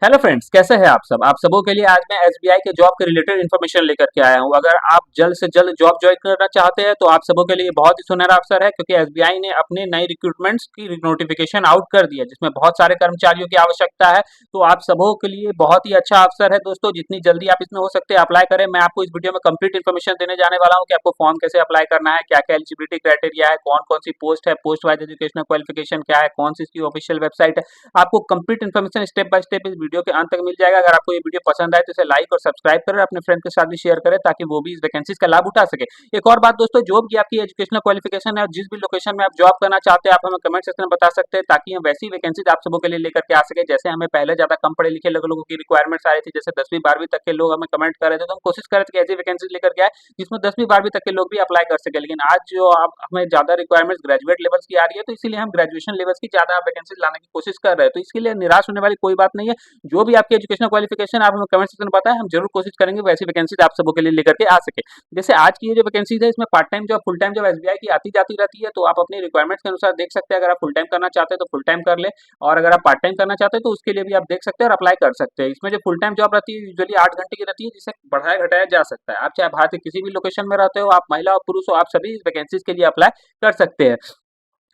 Hello friends, कैसे हैं आप सब। आप सबों के लिए आज मैं एसबीआई के जॉब के रिलेटेड इन्फॉर्मेशन लेकर के आया हूं। अगर आप जल्द से जल्द जॉब ज्वाइन करना चाहते हैं तो आप सबों के लिए बहुत ही सुनहरा अवसर है, क्योंकि एसबीआई ने अपने नई रिक्रूटमेंट्स की नोटिफिकेशन आउट कर दी है, जिसमें बहुत सारे कर्मचारियों की आवश्यकता है। तो आप सबों के लिए बहुत ही अच्छा अवसर है दोस्तों। जितनी जल्दी आप इसमें हो सकते हैं अप्लाई करें। मैं आपको इस वीडियो में कंप्लीट इन्फॉर्मेशन देने जाने वाला हूँ कि आपको फॉर्म कैसे अप्लाई करना है, क्या क्या एलिजिबिलिटी क्राइटेरिया है, कौन कौन सी पोस्ट है, पोस्ट वाइज एजुकेशनल क्वालिफिकेशन क्या है, कौन सी इसकी ऑफिशियल वेबसाइट है। आपको complete information step by step इस वीडियो के अंत तक मिल जाएगा। अगर आपको ये वीडियो पसंद आए तो इसे लाइक और सब्सक्राइब करें, अपने फ्रेंड के साथ भी शेयर करें, ताकि वो भी इस वैकेंसीज का लाभ उठा सके। एक और बात दोस्तों, जो भी आपकी एजुकेशनल क्वालिफिकेशन है और जिस भी लोकेशन में आप जॉब करना चाहते हैं, आप हमें कमेंट सेक्शन में बता सकते हैं, ताकि हम वैसी वैकेंसीज आप सबों के लिए लेकर के आ सके। जैसे हमें पहले ज्यादा कम पढ़े लिखे लोगों की रिक्वायरमेंट्स आ रही थी, जैसे 10वीं 12वीं तक के लोग हमें कमेंट कर रहे थे, तो हम कोशिश कर रहे थे कि ऐसी वैकेंसीज लेकर के आए जिसमें 10वीं 12वीं तक के लोग भी अप्लाई कर सके। लेकिन आज जो आप हमें ज्यादा रिक्वायरमेंट्स ग्रेजुएट लेवल्स की आ रही है, तो इसीलिए हम ग्रेजुएशन लेवल्स की ज्यादा वैकेंसीज लाने की कोशिश कर रहे हैं। तो इसके लिए निराश होने वाली कोई बात नहीं है। जो भी आपकी एजुकेशनल क्वालिफिकेशन आप हमें कमेंट सेक्शन में बताएं, हम जरूर कोशिश करेंगे वैसी वैकेंसीज आप सबों के लिए लेकर के आ सके। जैसे आज की ये जो वैकेंसीज है, इसमें part time job full time job SBI की आती जाती रहती है, तो आप अपनी रिक्वायरमेंट्स के अनुसार देख सकते हैं। अगर आप फुल टाइम करना चाहते हैं तो फुल टाइम कर ले, और अगर आप पार्ट टाइम करना चाहते हैं तो उसके लिए भी आप देख सकते हैं और अप्लाई कर सकते हैं। इसमें जो फुल टाइम जॉब रहती है यूजुअली 8 घंटे की रहती है, जिसे बढ़ाया घटाया जा सकता है। आप चाहे भारत के किसी भी लोकेशन में रहते हो, आप महिला और पुरुष हो, आप सभी इस वैकेंसीज के लिए अप्लाई कर सकते हैं।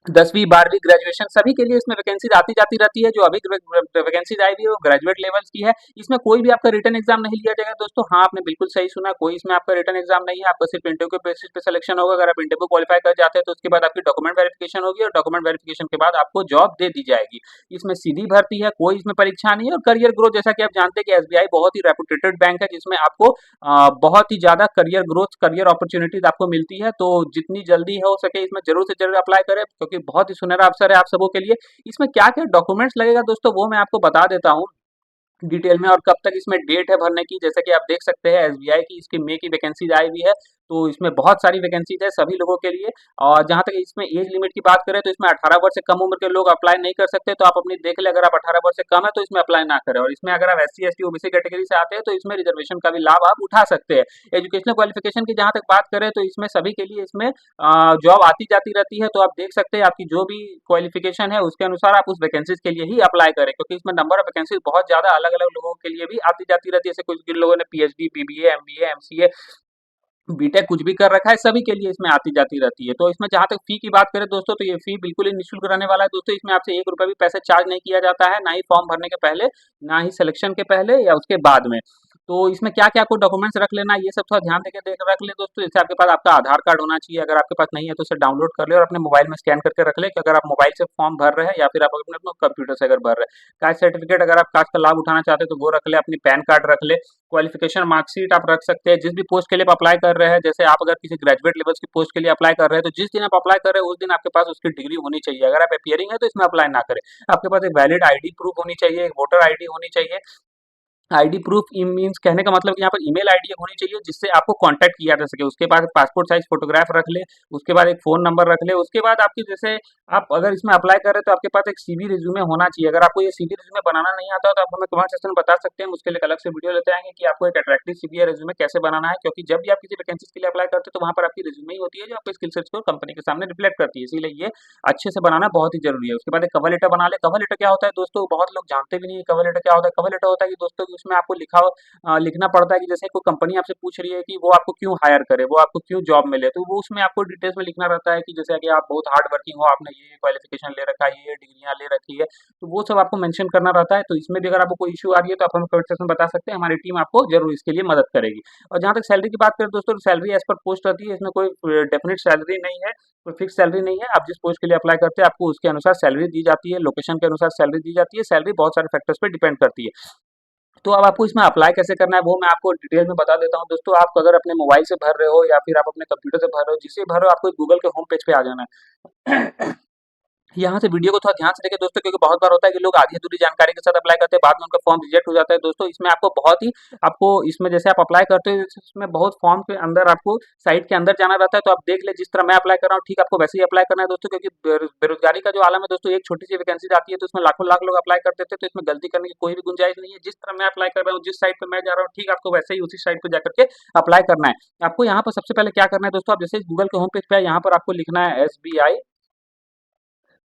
10वीं 12वीं ग्रेजुएशन सभी के लिए इसमें वैकेंसीज आती जाती रहती है। जो अभी वैकेंसीज आई हुई है वो ग्रेजुएट लेवल्स की है। इसमें कोई भी आपका रिटन एग्जाम नहीं लिया जाएगा दोस्तों। हाँ, आपने बिल्कुल सही सुना, कोई इसमें आपका रिटन एग्जाम नहीं है। आपका सिर्फ इंटरव्यू के बेसिस पे सिलेक्शन होगा। अगर आप इंटरव्यू क्वालिफाई कर जाते हैं तो उसके बाद आपकी डॉक्यूमेंट वेरिफिकेशन होगी, और डॉक्यूमेंट वेरिफिकेशन के बाद आपको जॉब दे दी जाएगी। इसमें सीधी भर्ती है, कोई इसमें परीक्षा नहीं है। और करियर ग्रोथ, जैसा कि आप जानते हैं कि एसबीआई बहुत ही रेपुटेटेड बैंक है, जिसमें आपको बहुत ही ज्यादा करियर ग्रोथ, करियर अपॉर्चुनिटीज आपको मिलती है। तो जितनी जल्दी हो सके इसमें जरूर से जरूर अप्लाई करें, क्योंकि बहुत ही सुनहरा अवसर है आप सबों के लिए। इसमें क्या क्या डॉक्यूमेंट्स लगेगा दोस्तों, वो मैं आपको बता देता हूँ डिटेल में, और कब तक इसमें डेट है भरने की। जैसे कि आप देख सकते हैं एसबीआई की इसकी मई की वैकेंसीज आई हुई है, तो इसमें बहुत सारी वैकेंसीज है सभी लोगों के लिए। और जहां तक इसमें एज लिमिट की बात करें तो इसमें 18 वर्ष से कम उम्र के लोग अप्लाई नहीं कर सकते। तो आप अपनी देख ले, अगर आप 18 वर्ष से कम है तो इसमें अप्लाई ना करें। और इसमें अगर आप एससी एसटी ओबीसी कैटेगरी से आते हैं तो इसमें रिजर्वेशन का भी लाभ आप उठा सकते हैं। एजुकेशनल क्वालिफिकेशन की जहां तक बात करें तो इसमें सभी के लिए इसमें जॉब आती जाती रहती है। तो आप देख सकते हैं आपकी जो भी क्वालिफिकेशन है उसके अनुसार आप उस वैकेंसीज के लिए ही अप्लाई करें, क्योंकि इसमें नंबर ऑफ वैकेंसीज बहुत ज्यादा अलग अलग लोगों के लिए भी आती जाती रहती है। जैसे कुछ लोगों ने PhD, BBA, MBA, MCA, BTech कुछ भी कर रखा है, सभी के लिए इसमें आती जाती रहती है। तो इसमें जहां तक फी की बात करें दोस्तों, तो ये फी बिल्कुल ही निःशुल्क रहने वाला है दोस्तों। इसमें आपसे 1 रुपया भी पैसे चार्ज नहीं किया जाता है, ना ही फॉर्म भरने के पहले, ना ही सिलेक्शन के पहले या उसके बाद में। तो इसमें क्या क्या आपको डॉक्यूमेंट्स रख लेना है, ये सब थोड़ा ध्यान देकर देख रख ले दोस्तों। जैसे आपके पास आपका आधार कार्ड होना चाहिए, अगर आपके पास नहीं है तो उसे डाउनलोड कर ले और अपने मोबाइल में स्कैन करके रख ले, कि अगर आप मोबाइल से फॉर्म भर रहे हैं या फिर आप अपने अपने कंप्यूटर से अगर भर रहे हैं। कास्ट सर्टिफिकेट, अगर आप कास्ट का लाभ उठाना चाहते हैं तो वो रख ले। अपनी पैन कार्ड रख ले। क्वालिफिकेशन मार्कशीट आप रख सकते हैं। जिस भी पोस्ट के लिए आप अप्लाई कर रहे हैं, जैसे आप अगर किसी ग्रेजुएट लेवल्स की पोस्ट के लिए अप्लाई कर रहे हैं, तो जिस दिन आप अप्लाई कर रहे हैं उस दिन आपके पास उसकी डिग्री होनी चाहिए। अगर आप अपियरिंग है तो इसमें अप्लाई ना करें। आपके पास एक वैलिड आईडी प्रूफ होनी चाहिए, एक वोटर आईडी होनी चाहिए। आईडी प्रूफ मीन्स कहने का मतलब कि यहाँ पर ईमेल आईडी होनी चाहिए जिससे आपको कांटेक्ट किया जा सके। उसके बाद पासपोर्ट साइज फोटोग्राफ रख ले। उसके बाद एक फोन नंबर रख ले। उसके बाद आपकी जैसे आप अगर इसमें अप्लाई कर रहे हैं तो आपके पास एक सीवी रिज्यूमे होना चाहिए। अगर आपको ये सीवी रिज्यूमे बनाना नहीं आता तो आप हमें कमेंट सेक्शन में बता सकते हैं, हम उसके लिए एक अलग से वीडियो लेते आएंगे कि आपको एक अट्रैक्टिव सीवी या रिज्यूमे कैसे बनाना है। क्योंकि जब भी आप किसी वैकेंसी के लिए अप्लाई करते हैं तो वहाँ पर आपकी रिज्यूमे ही होती है जो आपके स्किल सेट्स को कंपनी के सामने रिफ्लेक्ट करती है। इसीलिए ये अच्छे से बनाना बहुत ही जरूरी है। उसके बाद एक कवर लेटर बना ले। कवर लेटर क्या होता है दोस्तों, बहुत लोग जानते भी नहीं है कवर लेटर क्या होता है। कवर लेटर होता है कि दोस्तों कि उसमें आपको लिखा लिखना पड़ता है कि जैसे कोई कंपनी आपसे पूछ रही है कि वो आपको क्यों हायर करे, वो आपको क्यों जॉब मिले, तो वो उसमें आपको डिटेल्स में लिखना रहता है कि जैसे कि आप बहुत हार्ड वर्किंग हो, आपने ये क्वालिफिकेशन ले रखा है, ये डिग्रियां ले रखी है, तो वो सब आपको मेंशन करना रहता है। तो इसमें भी अगर आपको कोई इशू आ रही है तो आप हमें कमेंट सेक्शन में बता सकते हैं, हमारी टीम आपको जरूर इसके लिए मदद करेगी। और जहाँ तक सैलरी की बात करें दोस्तों, सैलरी एज पर पोस्ट रहती है। इसमें कोई डेफिनेट सैलरी नहीं है, कोई फिक्स सैलरी नहीं है। आप जिस पोस्ट के लिए अप्लाई करते हैं आपको उसके अनुसार सैलरी दी जाती है, लोकेशन के अनुसार सैलरी दी जाती है। सैलरी बहुत सारे फैक्टर्स पे डिपेंड करती है। तो अब आपको इसमें अप्लाई कैसे करना है वो मैं आपको डिटेल में बता देता हूँ दोस्तों। आप अगर अपने मोबाइल से भर रहे हो या फिर आप अपने कंप्यूटर से भर रहे हो, जिससे भर रहे हो, आपको गूगल के होम पेज पे आ जाना है। यहाँ से वीडियो को थोड़ा ध्यान से देखें दोस्तों, क्योंकि बहुत बार होता है कि लोग आधी अधूरी जानकारी के साथ अप्लाई करते हैं, बाद में उनका फॉर्म रिजेक्ट हो जाता है दोस्तों। इसमें आपको बहुत ही आपको इसमें जैसे आप अप्लाई करते हो इसमें बहुत फॉर्म के अंदर आपको साइट के अंदर जाना रहता है। तो आप देख ले, जिस तरह मैं अप्लाई कर रहा हूँ ठीक आपको वैसे ही अप्लाई करना है दोस्तों। क्योंकि बेरोजगारी का जो आलम है दोस्तों, एक छोटी सी वैकेंसी आती है तो उसमें लाखों लाख लोग अप्लाई कर देते हैं। तो इसमें गलती करने की कोई भी गुंजाइश नहीं है। जिस तरह मैं अप्लाई कर रहा हूँ, जिस साइट पे मैं जा रहा हूँ, ठीक आपको वैसे ही उसी साइट पे जाकर के अप्लाई करना है। आपको यहाँ पर सबसे पहले क्या करना है दोस्तों, आप जैसे गूगल के होम पेज पे है, यहाँ पर आपको लिखना है SBI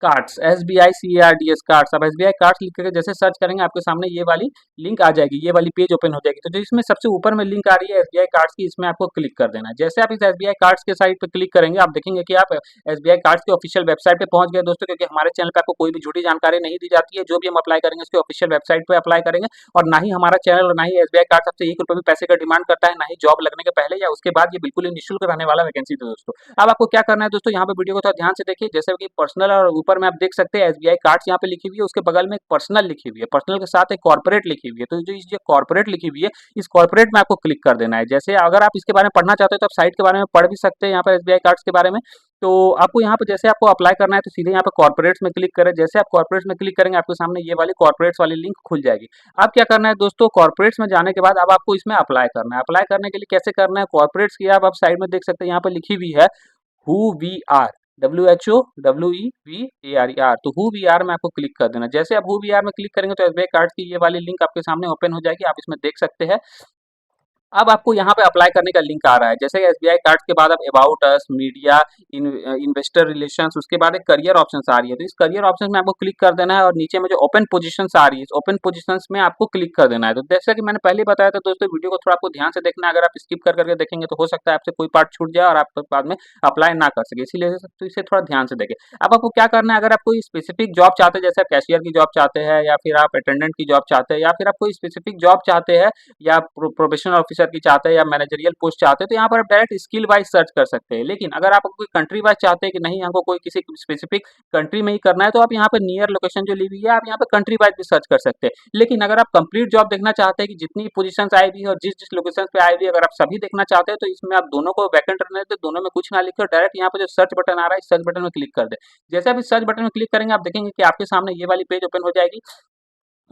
cards, SBI CARDS cards, आप SBI कार्ड्स लिख के जैसे सर्च करेंगे आपके सामने ये वाली लिंक आ जाएगी, ये वाली पेज ओपन हो जाएगी। तो जो इसमें सबसे ऊपर में लिंक आ रही है SBI कार्ड्स की, इसमें आपको क्लिक कर देना है। जैसे आप इस SBI कार्ड्स के साइट पे क्लिक करेंगे, आप देखेंगे कि आप SBI कार्ड्स के ऑफिशियल वेबसाइट पे पहुंच गए दोस्तों, क्योंकि हमारे चैनल पे आपको कोई भी झूठी जानकारी नहीं दी जाती है। जो भी हम अप्लाई करेंगे उसके ऑफिशियल वेबसाइट पे अप्लाई करेंगे, और ना ही हमारा चैनल और ना ही SBI कार्ड्स आपसे ₹1 भी पैसे का डिमांड करता है, ना ही जॉब लगने के पहले या उसके बाद। ये बिल्कुल ही निःशुल्क रहने वाला वैकेंसी है दोस्तों। अब आपको क्या करना है दोस्तों, यहाँ पे वीडियो को थोड़ा ध्यान से देखिए। जैसे कि पर्सनल और ऊपर में आप देख सकते हैं SBI कार्ड्स यहाँ पे लिखी हुई है, उसके बगल में एक पर्सनल लिखी हुई है, पर्सनल के साथ एक कॉर्पोरेट लिखी हुई है। तो जो ये कॉर्पोरेट लिखी हुई है, इस कॉर्पोरेट में आपको क्लिक कर देना है। जैसे अगर आप इसके बारे में पढ़ना चाहते हो तो आप साइट के बारे में पढ़ भी सकते हैं यहाँ पर SBI कार्ड्स के बारे में। तो आपको यहाँ पे जैसे आपको अप्लाई करना है तो सीधे यहाँ पे कॉर्पोरेट्स में क्लिक करें। जैसे आप कॉर्पोरेट्स में क्लिक करेंगे आपके सामने ये वाली कॉर्पोरेट्स वाली लिंक खुल जाएगी। अब क्या करना है दोस्तों, कॉर्पोरेट्स में जाने के बाद अब आपको इसमें अप्लाई करना है। अप्लाई करने के लिए कैसे करना है, कॉर्पोरेट्स की आप साइड में देख सकते हैं, यहाँ पे लिखी हुई है हु वी आर, WHOWEVARER। तो हु वी आर में आपको क्लिक कर देना। जैसे आप हु वी आर में क्लिक करेंगे तो SBI कार्ड की ये वाली लिंक आपके सामने ओपन हो जाएगी, आप इसमें देख सकते हैं। अब आपको यहाँ पे अप्लाई करने का लिंक आ रहा है। जैसे SBI कार्ड्स के बाद अब about us, media, investor relations, उसके बाद एक करियर ऑप्शंस आ रही है। तो इस करियर ऑप्शंस में आपको क्लिक कर देना है, और नीचे में जो ओपन पोजीशंस आ रही है, इस ओपन पोजीशंस में आपको क्लिक कर देना है। तो जैसा कि मैंने पहले बताया था दोस्तों, वीडियो को थोड़ा आपको ध्यान से देखना है। अगर आप स्किप कर करके देखेंगे तो हो सकता है आपसे कोई पार्ट छूट जाए और आप बाद में अप्लाई ना कर सके, इसीलिए तो इसे थोड़ा ध्यान से देखें। अब आपको क्या करना है, अगर आप कोई स्पेसिफिक जॉब चाहते हैं, जैसे आप कैशियर की जॉब चाहते हैं, या फिर आप अटेंडेंट की जॉब चाहते हैं, या फिर आप कोई स्पेसिफिक जॉब चाहते हैं, या प्रोबेशनल ऑफिसर की चाहते हैं, या मैनेजरियल पोस्ट चाहते हैं, तो यहाँ पर आप डायरेक्ट स्किल वाइज सर्च कर सकते हैं। लेकिन अगर आप कोई कंट्री वाइज चाहते हैं कि नहीं हमको कोई किसी स्पेसिफिक कंट्री में ही करना है, तो आप यहाँ पे नियर लोकेशन जो ली हुई है, आप यहाँ पे कंट्री वाइज भी सर्च कर सकते हैं। लेकिन अगर आप कंप्लीट जॉब देखना चाहते हैं कि जितनी पोजीशंस आई हुई है और जिस जिस लोकेशन पे आई हुई है, अगर आप सभी देखना चाहते हैं, तो इसमें आप दोनों को वैकेंट रहने देते, दोनों में कुछ ना लिखकर डायरेक्ट यहाँ पे जो सर्च बटन आ रहा है, इस सर्च बटन में क्लिक कर दे। जैसे आप इस सर्च बटन में क्लिक करेंगे, आप देखेंगे कि आपके सामने ये वाली पेज ओपन हो जाएगी।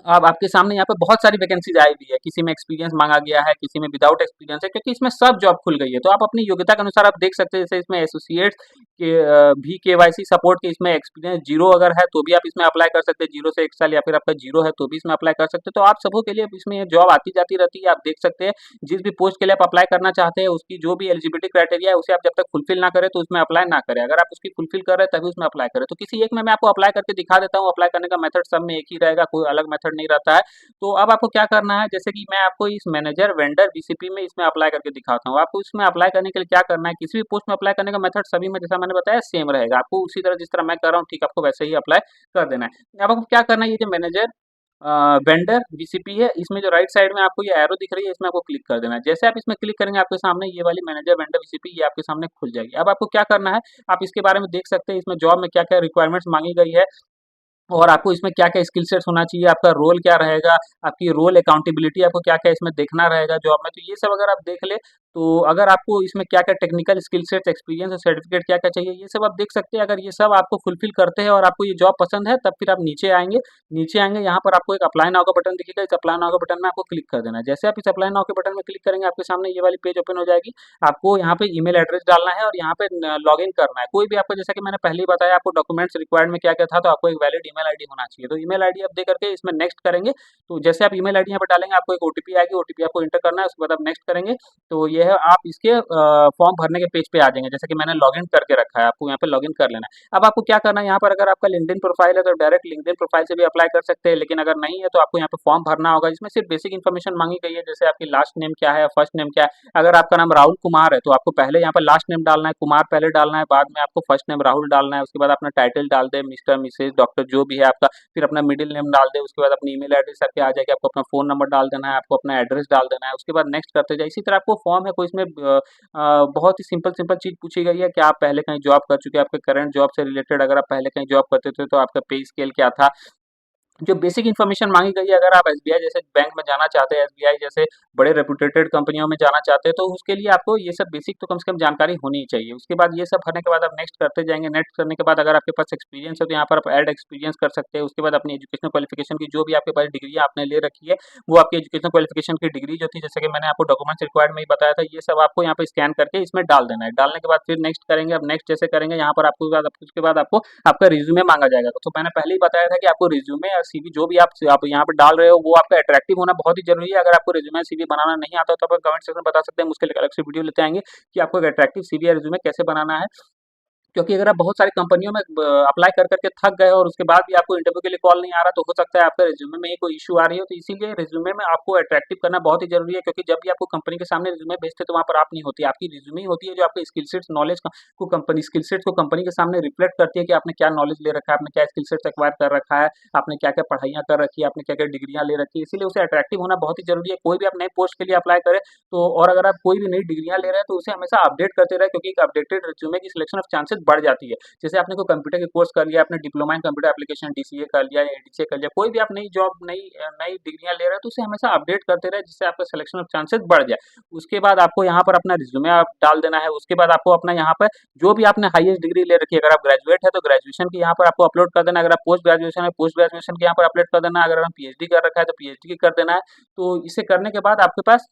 अब आपके सामने यहाँ पे बहुत सारी वैकेंसीज आई हुई है, किसी में एक्सपीरियंस मांगा गया है, किसी में विदाउट एक्सपीरियंस है, क्योंकि इसमें सब जॉब खुल गई है। तो आप अपनी योग्यता के अनुसार आप देख सकते हैं। जैसे इसमें एसोसिएट्स के भी KYC सपोर्ट के इसमें एक्सपीरियंस 0 अगर है तो भी आप इसमें अप्लाई कर सकते हैं, 0 से 1 साल, या फिर आपका 0 है तो भी इसमें अप्लाई कर सकते हैं। तो आप सबों के लिए इसमें जॉब आती जाती रहती है, आप देख सकते हैं। जिस भी पोस्ट के लिए आप अप्लाई करना चाहते हैं, उसकी जो भी एलिजिबिलिटी क्राइटेरिया है, उसे आप जब तक फुलफिल ना करें तो उसमें अप्लाई ना करें। अगर आप उसकी फुलफिल कर रहे हैं तभी उसमें अप्लाई करें। तो किसी एक में मैं आपको अप्लाई करके दिखा देता हूँ। अप्लाई करने का मेथड सब में एक ही रहेगा, कोई अलग मेथड नहीं रहता है। तो अब आपको क्या करना है, जैसे कि मैं आपको इस मैनेजर वेंडर BCP में इसमें अप्लाई करके दिखाता हूँ। आपको इसमें अप्लाई करने के लिए क्या करना है, किसी भी पोस्ट में अप्लाई करने का मेथड सभी में जैसा मैंने बताया सेम रहेगा। आपको उसी तरह जिस तरह मैं कर रहा हूँ, ठीक आपको वैसे ही अप्लाई कर देना है। अब आपको क्या करना है, ये जो मैनेजर वेंडर BCP है, इसमें जो राइट साइड में आपको ये एरो दिख रही है, इसमें आपको क्लिक कर देना है। जैसे आप इसमें क्लिक करेंगे, आपके सामने ये वाली मैनेजर वेंडर BCP ये आपके सामने खुल जाएगी। अब आपको क्या करना है, आप इसके बारे में देख सकते हैं, इसमें जॉब में क्या क्या रिक्वायरमेंट्स मांगी गई है, और आपको इसमें क्या-क्या स्किल सेट्स होना चाहिए, आपका रोल क्या रहेगा, आपकी रोल अकाउंटेबिलिटी आपको क्या-क्या इसमें देखना रहेगा जॉब में। तो ये सब अगर आप देख लें, तो अगर आपको इसमें क्या-क्या टेक्निकल स्किल सेट्स, एक्सपीरियंस और सर्टिफिकेट क्या-क्या चाहिए, ये सब आप देख सकते हैं। अगर ये सब आपको फुलफिल करते हैं और आपको ये जॉब पसंद है, तब फिर आप नीचे आएँगे। नीचे आएँगे, यहाँ पर आपको एक अप्लाई नाउ का बटन दिखेगा, इस अप्लाई नाउ के बटन में आपको क्लिक कर देना है। जैसे आप इस अप्लाई नाउ के बटन में क्लिक करेंगे, आपके सामने ये वाली पेज ओपन हो जाएगी। आपको यहाँ पे ईमेल एड्रेस डालना है और यहाँ पे लॉगिन करना है। कोई भी आपको, जैसा कि मैंने पहले ही बताया आपको डॉक्यूमेंट्स रिक्वायर्ड में क्या-क्या था, तो आपको एक वैलिड ईमेल आईडी होना चाहिए। तो ईमेल आईडी आप दे करके इसमें नेक्स्ट करेंगे। तो जैसे आप ईमेल आईडी यहाँ पे डालेंगे, आपको एक ओटीपी आएगी, ओटीपी आपको एंटर करना है, उसके बाद आप नेक्स्ट करेंगे। तो ये है, आप इसके फॉर्म भरने के पेज पे आ जाएंगे। जैसे कि मैंने लॉगिन करके रखा है, आपको यहाँ पे लॉगिन कर लेना है। अब आपको क्या करना है, यहाँ पर अगर आपका लिंक्डइन प्रोफाइल है तो डायरेक्ट लिंक्डइन प्रोफाइल से भी अप्लाई कर सकते हैं, लेकिन अगर नहीं है तो आपको यहाँ पे फॉर्म भरना होगा। इसमें सिर्फ बेसिक इन्फॉर्मेशन मांगी गई है, जैसे आपकी लास्ट नेम क्या है, फर्स्ट नेम क्या है। अगर आपका नाम राहुल कुमार है तो आपको पहले यहाँ पर लास्ट नेम डालना है, कुमार पहले डालना है, बाद में आपको फर्स्ट नेम राहुल डालना है, उसके बाद अपना टाइटल डाल दे, मिस्टर, मिसेज, डॉक्टर, जो भी है आपका, फिर अपना मिडिल नेम डाल दे, उसके बाद अपनी ईमेल एड्रेस आपके आ जाएगी, आपको अपना फ़ोन नंबर डाल देना है, आपको अपना एड्रेस डाल देना है, उसके बाद नेक्स्ट करते जाइए। इसी तरह आपको फॉर्म है, कोई इसमें बहुत ही सिंपल सिंपल चीज़ पूछी गई है कि आप पहले कहीं जॉब कर चुके हैं, आपके करंट जॉब से रिलेटेड अगर आप पहले कहीं जॉब करते थे तो आपका पे स्केल क्या था, जो बेसिक इन्फॉर्मेशन मांगी गई है। अगर आप एसबीआई जैसे बैंक में जाना चाहते हैं, एसबीआई जैसे बड़े रेपुटेटेड कंपनियों में जाना चाहते हैं, तो उसके लिए आपको ये सब बेसिक तो कम से कम जानकारी होनी ही चाहिए। उसके बाद ये सब भरने के बाद आप नेक्स्ट करते जाएंगे। नेक्स्ट करने के बाद अगर आपके पास एक्सपीरियंस है तो यहाँ पर आप ऐड एक्सपीरियंस कर सकते हैं। उसके बाद अपनी एजुकेशनल क्वालिफिकेशन की जो भी आपके पास डिग्री आपने ले रखी है, वो आपकी एजुकेशनल क्वालिफिकेशन की डिग्री जो थी, जैसे कि मैंने आपको डॉक्यूमेंट्स रिक्वायर्ड में ही बताया था, ये सब आपको यहाँ पे स्कैन करके इसमें डाल देना है। डालने के बाद फिर नेक्स्ट करेंगे। अब नेक्स्ट जैसे करेंगे, यहाँ पर आपको उसके बाद आपको आपका रिज्यूमे मांगा जाएगा। तो मैंने पहले ही बताया था कि आपको रिज्यूमे या सीवी जो भी आप यहाँ पे डाल रहे हो, वो आपका अट्रैक्टिव होना बहुत ही जरूरी है। अगर आपको रिज्यूमे सीवी बनाना नहीं आता तो आप कमेंट सेक्शन में बता सकते हैं, उसके लिए अलग से वीडियो लेते आएंगे कि आपको एक अट्रैक्टिव सीवी या रिज्यूमे कैसे बनाना है। क्योंकि अगर आप बहुत सारी कंपनियों में अप्लाई कर करके थक गए और उसके बाद भी आपको इंटरव्यू के लिए कॉल नहीं आ रहा, तो हो सकता है आपके रिज्यूमे में ही कोई इश्यू आ रही हो। तो इसीलिए रिज्यूमे में आपको अट्रैक्टिव करना बहुत ही जरूरी है, क्योंकि जब भी आपको कंपनी के सामने रिज्यूमे भेजते हैं तो वहाँ पर आप नहीं होती, आपकी रिज्यूमे ही होती है जो आपके स्किल सेट्स नॉलेज को कंपनी स्किल सेट्स को कंपनी के सामने रिफ्लेक्ट करती है कि आपने क्या नॉलेज ले रखा है, आपने क्या स्किल सेट्स एक्वायर कर रखा है, आपने क्या क्या पढ़ाइयाँ कर रखी है, आपने क्या क्या डिग्रियाँ ले रखी है। इसीलिए उसे अट्रैक्टिव होना बहुत ही जरूरी है। कोई भी आप नए पोस्ट के लिए अप्लाई करें तो, और अगर आप कोई भी नई डिग्रियाँ ले रहे हैं तो उसे हमेशा अपडेट करते रहे, क्योंकि एक अपडेटेड रिज्यूमे की सिलेक्शन ऑफ चांसेस बढ़ जाती है। जैसे आपने कोई कंप्यूटर के कोर्स कर लिया, आपने diploma in computer application DCA कर लिया या एडीसीए कर लिया, कोई भी आप नई जॉब नई डिग्रियां ले रहे हैं तो उसे हमेशा अपडेट करते रहे, जिससे आपका सिलेक्शन ऑफ चांसेस बढ़ जाए। उसके बाद आपको यहाँ पर अपना रिज्यूमे आप डाल देना है। उसके बाद आपको अपना यहाँ पर जो भी आपने हाईएस्ट डिग्री ले रखी है, अगर आप ग्रेजुएट है तो ग्रेजुएशन की यहाँ पर आपको अपलोड कर देना, अगर आप पोस्ट ग्रेजुएशन है पोस्ट ग्रेजुएशन की यहाँ पर अपलोड कर देना, अगर आप पीएचडी कर रखा है तो पीएचडी की कर देना है। तो इसे करने के बाद आपके पास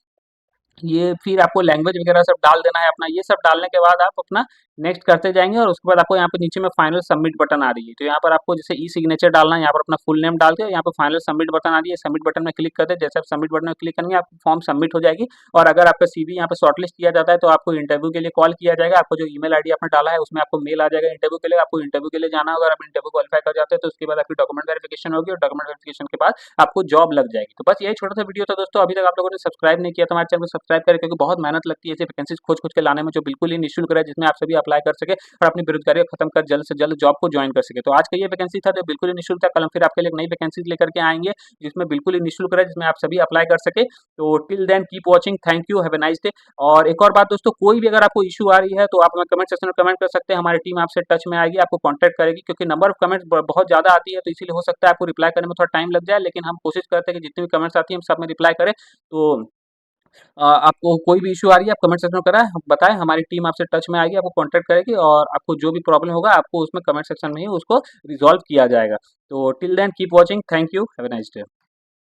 ये फिर आपको लैंग्वेज वगैरह सब डाल देना है अपना। ये सब डालने के बाद आप अपना नेक्स्ट करते जाएंगे, और उसके बाद आपको यहाँ पे नीचे में फाइनल सबमिट बटन आ रही है, तो यहाँ पर आपको जैसे ई सिग्नेचर डालना है, यहाँ पर अपना फुल नेम डाल के यहाँ पर फाइनल सबमिट बटन आ रही है, सबमिट बटन में क्लिक करते हैं। जैसे आप सबमिट बटन में क्लिक करेंगे आपकी फॉर्म सबमिट हो जाएगी। और अगर आपका सीवी यहाँ पे शॉर्टलिस्ट किया जाता है तो आपको इंटरव्यू के लिए कॉल किया जाएगा। आपको जो ईमेल आईडी आपने डाला है उसमें आपको मेल आ जाएगा इंटरव्यू के लिए। आपको इंटरव्यू के लिए जाना होगा, अगर आप इंटरव्यू क्वालिफाई कर जाते हैं तो उसके बाद आपकी डॉक्यूमेंट वेरिफिकेशन होगी, और डॉक्यूमेंट वेरिफिकेशन के बाद आपको जॉब लग जाएगी। तो बस यही छोटा सा वीडियो था दोस्तों। अभी तक आप लोगों ने सब्सक्राइब नहीं किया तो हमारे चैनल को सब्सक्राइब करें, क्योंकि बहुत मेहनत लगती है ऐसे वैकेंसीज खोज खोज के लाने में, जो बिल्कुल ही निःशुल्क है, जिसमें आप सभी अप्लाई कर सके और अपनी बेरोजगारी को खत्म कर जल्द से जल्द जॉब को ज्वाइन कर सके। तो आज का ये वैकेंसी था जो बिल्कुल ही निःशुल्क था। कल हम फिर आपके लिए एक नई वैकेंसी लेकर के आएंगे जिसमें बिल्कुल ही निःशुल्क है, जिसमें आप सभी अप्लाई कर सके। तो till then keep watching, thank you, have a nice day. और एक और बात दोस्तों, कोई भी अगर आपको इशू आ रही है तो आप हमें कमेंट सेक्शन में कमेंट कर सकते हैं। हमारी टीम आपसे टच में आएगी, आपको कॉन्टैक्ट करेगी, क्योंकि नंबर ऑफ कमेंट्स बहुत ज़्यादा आती है, तो इसीलिए हो सकता है आपको रिप्लाई करने में थोड़ा टाइम लग जाए, लेकिन हम कोशिश करते हैं कि जितनी भी कमेंट्स आती है हम सब में रिप्लाई करें। तो आपको कोई भी इश्यू आ रही है आप कमेंट सेक्शन में कराएं, बताएं, हमारी टीम आपसे टच में आएगी, आपको कांटेक्ट करेगी, और आपको जो भी प्रॉब्लम होगा आपको उसमें कमेंट सेक्शन में ही उसको रिजॉल्व किया जाएगा। तो till then keep watching, thank you, have a nice day.